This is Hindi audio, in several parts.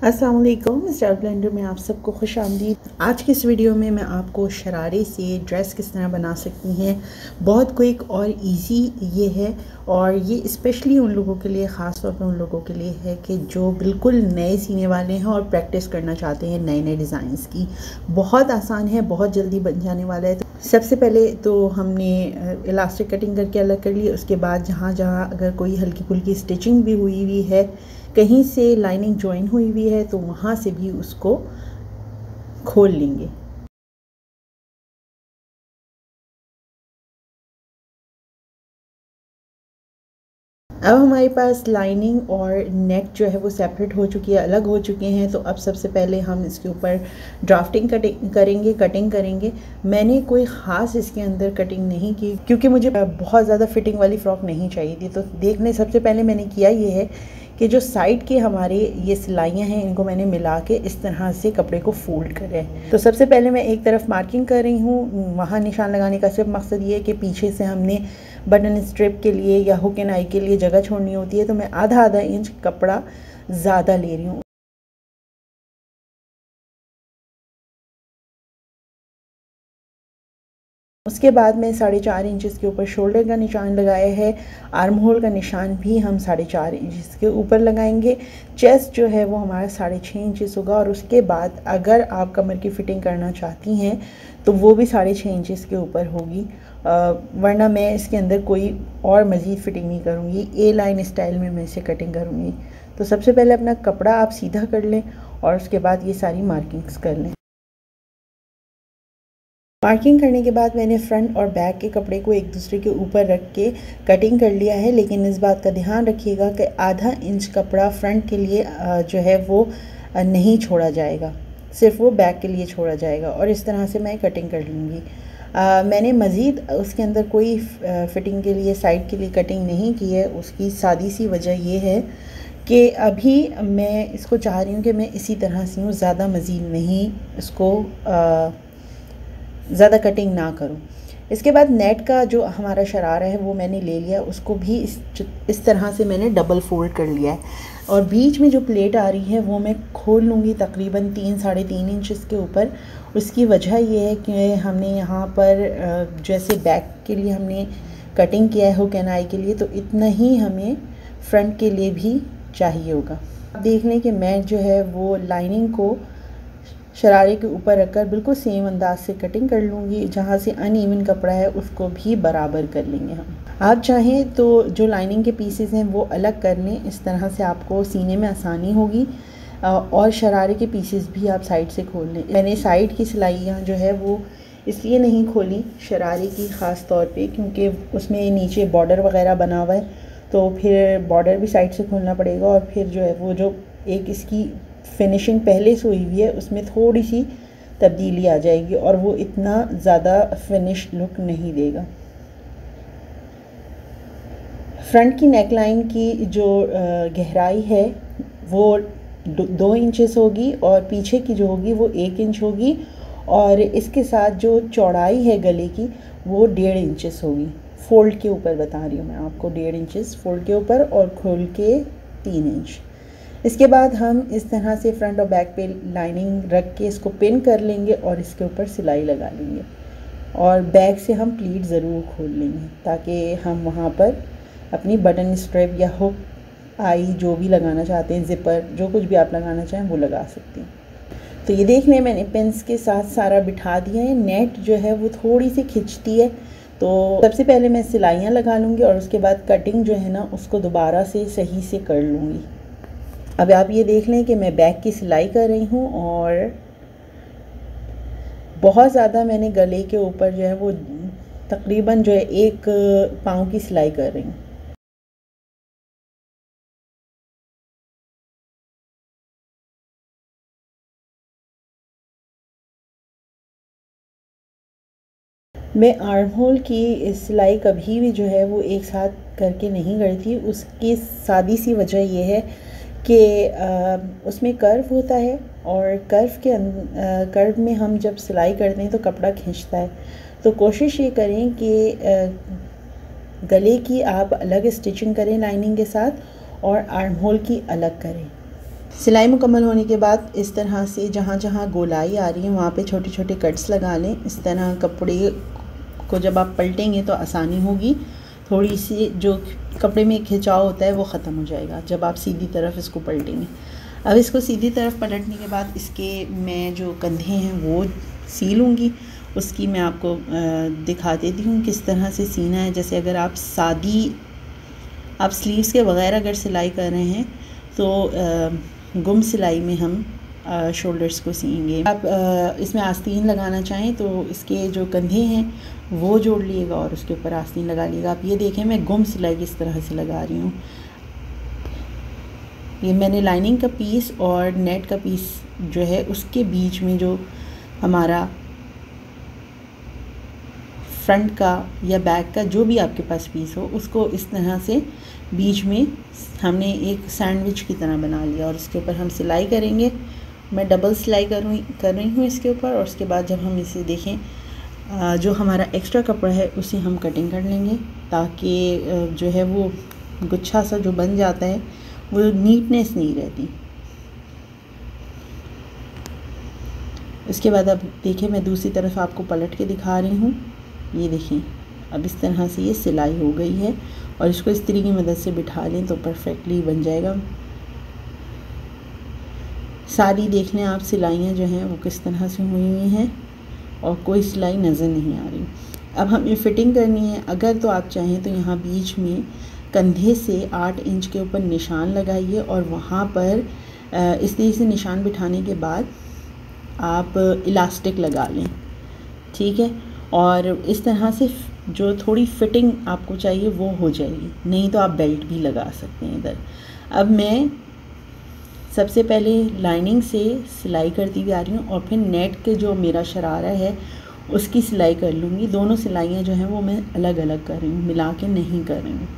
अस्सलाम वालेकुम। स्टाइल ब्लेंडर में आप सबको खुश आमदीद। आज की इस वीडियो में मैं आपको शरारे से ड्रेस किस तरह बना सकती हैं, बहुत क्विक और इजी ये है। और ये स्पेशली उन लोगों के लिए, ख़ास तौर पर उन लोगों के लिए है कि जो बिल्कुल नए सीने वाले हैं और प्रैक्टिस करना चाहते हैं नए नए डिज़ाइंस की। बहुत आसान है, बहुत जल्दी बन जाने वाला है। तो सबसे पहले तो हमने इलास्टिक कटिंग करके अलग कर ली। उसके बाद जहाँ जहाँ अगर कोई हल्की फुल्की स्टिचिंग भी हुई है, कहीं से लाइनिंग जॉइन हुई हुई है, तो वहाँ से भी उसको खोल लेंगे। अब हमारे पास लाइनिंग और नेक जो है वो सेपरेट हो चुकी है, अलग हो चुके हैं। तो अब सबसे पहले हम इसके ऊपर ड्राफ्टिंग कटिंग करेंगे। मैंने कोई ख़ास इसके अंदर कटिंग नहीं की क्योंकि मुझे बहुत ज़्यादा फिटिंग वाली फ़्रॉक नहीं चाहिए थी। तो देखने सबसे पहले मैंने किया ये है कि जो साइड के हमारे ये सिलाइयाँ हैं, इनको मैंने मिला के इस तरह से कपड़े को फोल्ड करा है। तो सबसे पहले मैं एक तरफ मार्किंग कर रही हूँ। वहाँ निशान लगाने का सिर्फ मकसद ये है कि पीछे से हमने बटन स्ट्रिप के लिए या हुक एंड आई के लिए जगह छोड़नी होती है। तो मैं आधा इंच कपड़ा ज़्यादा ले रही हूँ। उसके बाद मैं 4.5 इंचज़ के ऊपर शोल्डर का निशान लगाया है। आर्म होल का निशान भी हम 4.5 इंचज़ के ऊपर लगाएंगे। चेस्ट जो है वो हमारा 6.5 इंचज़ होगा। और उसके बाद अगर आप कमर की फ़िटिंग करना चाहती हैं तो वो भी 6.5 इंचज़ के ऊपर होगी, वरना मैं इसके अंदर कोई और मज़ीद फ़िटिंग नहीं करूँगी। ए लाइन स्टाइल में मैं इसे कटिंग करूँगी। तो सबसे पहले अपना कपड़ा आप सीधा कर लें और उसके बाद ये सारी मार्किंग्स कर लें। मार्किंग करने के बाद मैंने फ्रंट और बैक के कपड़े को एक दूसरे के ऊपर रख के कटिंग कर लिया है। लेकिन इस बात का ध्यान रखिएगा कि आधा इंच कपड़ा फ्रंट के लिए जो है वो नहीं छोड़ा जाएगा, सिर्फ वो बैक के लिए छोड़ा जाएगा। और इस तरह से मैं कटिंग कर लूँगी। मैंने मज़ीद उसके अंदर कोई फ़िटिंग के लिए साइड के लिए कटिंग नहीं की है। उसकी सादी सी वजह ये है कि अभी मैं इसको चाह रही हूँ कि मैं इसी तरह से हूँ, ज़्यादा मज़ीद नहीं इसको ज़्यादा कटिंग ना करूँ। इसके बाद नेट का जो हमारा शरारा है वो मैंने ले लिया, उसको भी इस तरह से मैंने डबल फोल्ड कर लिया है। और बीच में जो प्लेट आ रही है वो मैं खोल लूँगी तकरीबन 3-3.5 इंचज़ के ऊपर। उसकी वजह ये है कि हमने यहाँ पर जैसे बैक के लिए हमने कटिंग किया है हुक एंड आई के लिए, तो इतना ही हमें फ्रंट के लिए भी चाहिए होगा। आप देख लें कि मैं जो है वो लाइनिंग को शरारे के ऊपर रखकर बिल्कुल सेम अंदाज से कटिंग कर लूँगी। जहाँ से अनइवन कपड़ा है उसको भी बराबर कर लेंगे हम। आप चाहें तो जो लाइनिंग के पीसेस हैं वो अलग कर लें, इस तरह से आपको सीने में आसानी होगी। और शरारे के पीसेस भी आप साइड से खोल लें। मैंने साइड की सिलाइयाँ जो है वो इसलिए नहीं खोली शरारे की ख़ास तौर पे क्योंकि उसमें नीचे बॉर्डर वगैरह बना हुआ है, तो फिर बॉर्डर भी साइड से खोलना पड़ेगा। और फिर जो है वो जो एक इसकी फिनिशिंग पहले से हुई हुई है उसमें थोड़ी सी तब्दीली आ जाएगी और वो इतना ज़्यादा फिनिश लुक नहीं देगा। फ्रंट की नेक लाइन की जो गहराई है वो 2 इंचेस होगी और पीछे की जो होगी वो 1 इंच होगी। और इसके साथ जो चौड़ाई है गले की वो 1.5 इंचेस होगी। फोल्ड के ऊपर बता रही हूँ मैं आपको, 1.5 इंचेस फोल्ड के ऊपर और खोल के 3 इंच। इसके बाद हम इस तरह से फ्रंट और बैक पे लाइनिंग रख के इसको पिन कर लेंगे और इसके ऊपर सिलाई लगा लेंगे। और बैक से हम प्लीट ज़रूर खोल लेंगे ताकि हम वहाँ पर अपनी बटन स्ट्रिप या हुक आई जो भी लगाना चाहते हैं, ज़िपर, जो कुछ भी आप लगाना चाहें वो लगा सकते हैं। तो ये देख लें मैंने पिन्स के साथ सारा बिठा दिया है। नेट जो है वो थोड़ी सी खिंचती है, तो सबसे पहले मैं सिलाइयाँ लगा लूँगी और उसके बाद कटिंग जो है ना उसको दोबारा से सही से कर लूँगी। अब आप ये देख लें कि मैं बैक की सिलाई कर रही हूँ और बहुत ज़्यादा मैंने गले के ऊपर जो है वो तकरीबन जो है 1 पाँव की सिलाई कर रही हूँ। मैं आर्म होल की सिलाई कभी भी जो है वो एक साथ करके नहीं करती। उसकी सादी सी वजह ये है कि उसमें कर्व होता है और कर्व में हम जब सिलाई करते हैं तो कपड़ा खींचता है। तो कोशिश ये करें कि गले की आप अलग स्टिचिंग करें लाइनिंग के साथ और आर्म होल की अलग करें। सिलाई मुकम्मल होने के बाद इस तरह से जहाँ जहाँ गोलाई आ रही है वहाँ पे छोटे छोटे कट्स लगा लें। इस तरह कपड़े को जब आप पलटेंगे तो आसानी होगी, थोड़ी सी जो कपड़े में खिंचाव होता है वो ख़त्म हो जाएगा जब आप सीधी तरफ इसको पलटेंगे। अब इसको सीधी तरफ पलटने के बाद इसके मैं जो कंधे हैं वो सी लूँगी। उसकी मैं आपको दिखा देती हूँ किस तरह से सीना है। जैसे अगर आप स्लीव्स के बग़ैर अगर सिलाई कर रहे हैं तो गुम सिलाई में हम शोल्डर्स को सिएंगे। आप इसमें आस्तीन लगाना चाहें तो इसके जो कंधे हैं वो जोड़ लिएगा और उसके ऊपर आस्तीन लगा लिएगा। आप ये देखें मैं गुम सिलाई किस तरह से लगा रही हूँ। ये मैंने लाइनिंग का पीस और नेट का पीस जो है उसके बीच में जो हमारा फ्रंट का या बैक का जो भी आपके पास पीस हो उसको इस तरह से बीच में हमने एक सैंडविच की तरह बना लिया और इसके ऊपर हम सिलाई करेंगे। मैं डबल सिलाई कर रही हूँ इसके ऊपर। और उसके बाद जब हम इसे देखें जो हमारा एक्स्ट्रा कपड़ा है उसे हम कटिंग कर लेंगे ताकि जो है वो गुच्छा सा जो बन जाता है वो नीटनेस नहीं रहती। इसके बाद अब देखिए मैं दूसरी तरफ आपको पलट के दिखा रही हूँ। ये देखें अब इस तरह से ये सिलाई हो गई है और इसको इस्त्री की मदद से बिठा लें तो परफेक्टली बन जाएगा। सारी देख लें आप सिलाइयाँ जो हैं वो किस तरह से हुई हुई हैं और कोई सिलाई नज़र नहीं आ रही। अब हमें फ़िटिंग करनी है। अगर तो आप चाहें तो यहाँ बीच में कंधे से 8 इंच के ऊपर निशान लगाइए और वहाँ पर इस तरह से निशान बिठाने के बाद आप इलास्टिक लगा लें, ठीक है। और इस तरह से जो थोड़ी फिटिंग आपको चाहिए वो हो जाएगी, नहीं तो आप बेल्ट भी लगा सकते हैं इधर। अब मैं सबसे पहले लाइनिंग से सिलाई करती हुई आ रही हूँ और फिर नेट के जो मेरा शरारा है उसकी सिलाई कर लूँगी। दोनों सिलाइयाँ जो हैं वो मैं अलग अलग कर रही हूँ, मिला के नहीं कर रही हूँ।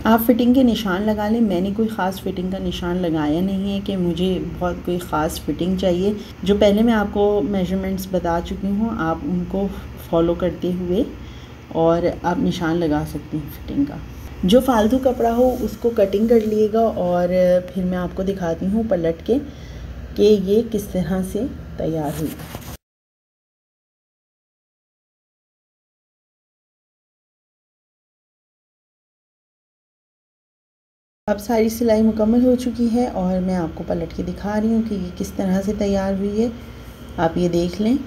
आप फ़िटिंग के निशान लगा लें। मैंने कोई ख़ास फ़िटिंग का निशान लगाया नहीं है कि मुझे बहुत कोई ख़ास फ़िटिंग चाहिए। जो पहले मैं आपको मेजरमेंट्स बता चुकी हूँ आप उनको फॉलो करते हुए और आप निशान लगा सकती हैं फ़िटिंग का। जो फालतू कपड़ा हो उसको कटिंग कर लिएगा और फिर मैं आपको दिखाती हूँ पलट के कि ये किस तरह से तैयार हुई। अब सारी सिलाई मुकम्मल हो चुकी है और मैं आपको पलट के दिखा रही हूँ कि ये किस तरह से तैयार हुई है। आप ये देख लें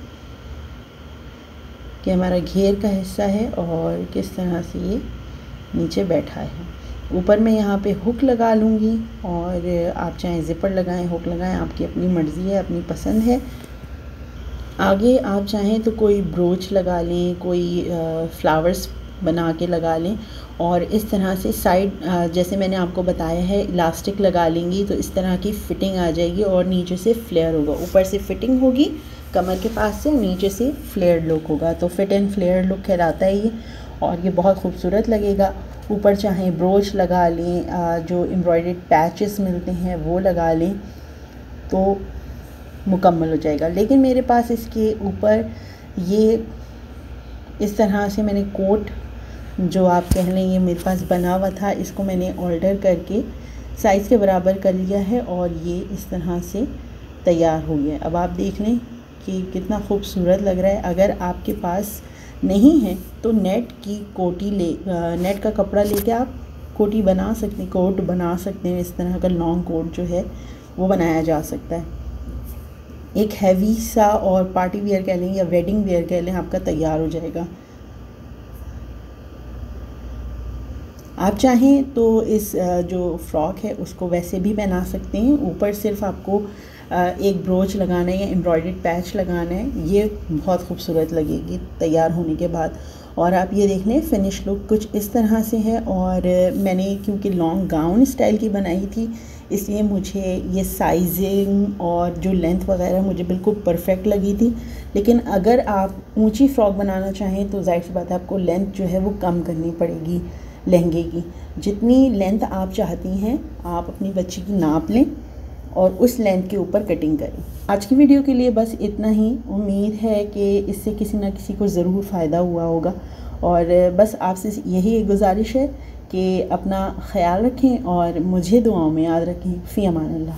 कि हमारा घेर का हिस्सा है और किस तरह से ये नीचे बैठा है। ऊपर मैं यहाँ पे हुक लगा लूँगी और आप चाहें ज़िपर लगाएं, हुक लगाएं, आपकी अपनी मर्ज़ी है, अपनी पसंद है। आगे आप चाहें तो कोई ब्रोच लगा लें, कोई फ्लावर्स बना के लगा लें और इस तरह से साइड जैसे मैंने आपको बताया है इलास्टिक लगा लेंगी तो इस तरह की फ़िटिंग आ जाएगी और नीचे से फ्लेयर होगा। ऊपर से फ़िटिंग होगी कमर के पास से, नीचे से फ्लेयर लुक होगा। तो फिट एंड फ्लेयर लुक कहलाता है ये और ये बहुत खूबसूरत लगेगा। ऊपर चाहें ब्रोच लगा लें, जो एम्ब्रॉयडर्ड पैचेस मिलते हैं वो लगा लें तो मुकम्मल हो जाएगा। लेकिन मेरे पास इसके ऊपर ये इस तरह से मैंने कोट जो आप कह लें ये मेरे पास बना हुआ था, इसको मैंने ऑल्टर करके साइज़ के बराबर कर लिया है और ये इस तरह से तैयार हो गया। अब आप देख लें कि कितना खूबसूरत लग रहा है। अगर आपके पास नहीं है तो नेट की कोटी नेट का कपड़ा लेके आप कोटी बना सकते हैं, कोट बना सकते हैं। इस तरह का लॉन्ग कोट जो है वो बनाया जा सकता है। एक हैवी सा और पार्टी वेयर कह लें या वेडिंग वेयर कह लें आपका तैयार हो जाएगा। आप चाहें तो इस जो फ्रॉक है उसको वैसे भी पहना सकते हैं। ऊपर सिर्फ आपको एक ब्रोच लगाना है या एम्ब्रॉयडर्ड पैच लगाना है, ये बहुत खूबसूरत लगेगी तैयार होने के बाद। और आप ये देख लें फ़िनिश लुक कुछ इस तरह से है। और मैंने क्योंकि लॉन्ग गाउन स्टाइल की बनाई थी इसलिए मुझे ये साइजिंग और जो लेंथ वगैरह मुझे बिल्कुल परफेक्ट लगी थी। लेकिन अगर आप ऊंची फ़्रॉक बनाना चाहें तो ज़ाहिर सी बात है आपको लेंथ जो है वो कम करनी पड़ेगी लहंगे की। जितनी लेंथ आप चाहती हैं आप अपनी बच्ची की नाप लें और उस लेंथ के ऊपर कटिंग करें। आज की वीडियो के लिए बस इतना ही। उम्मीद है कि इससे किसी न किसी को ज़रूर फ़ायदा हुआ होगा और बस आपसे यही एक गुजारिश है कि अपना ख्याल रखें और मुझे दुआओं में याद रखें। फ़ी अमान अल्लाह।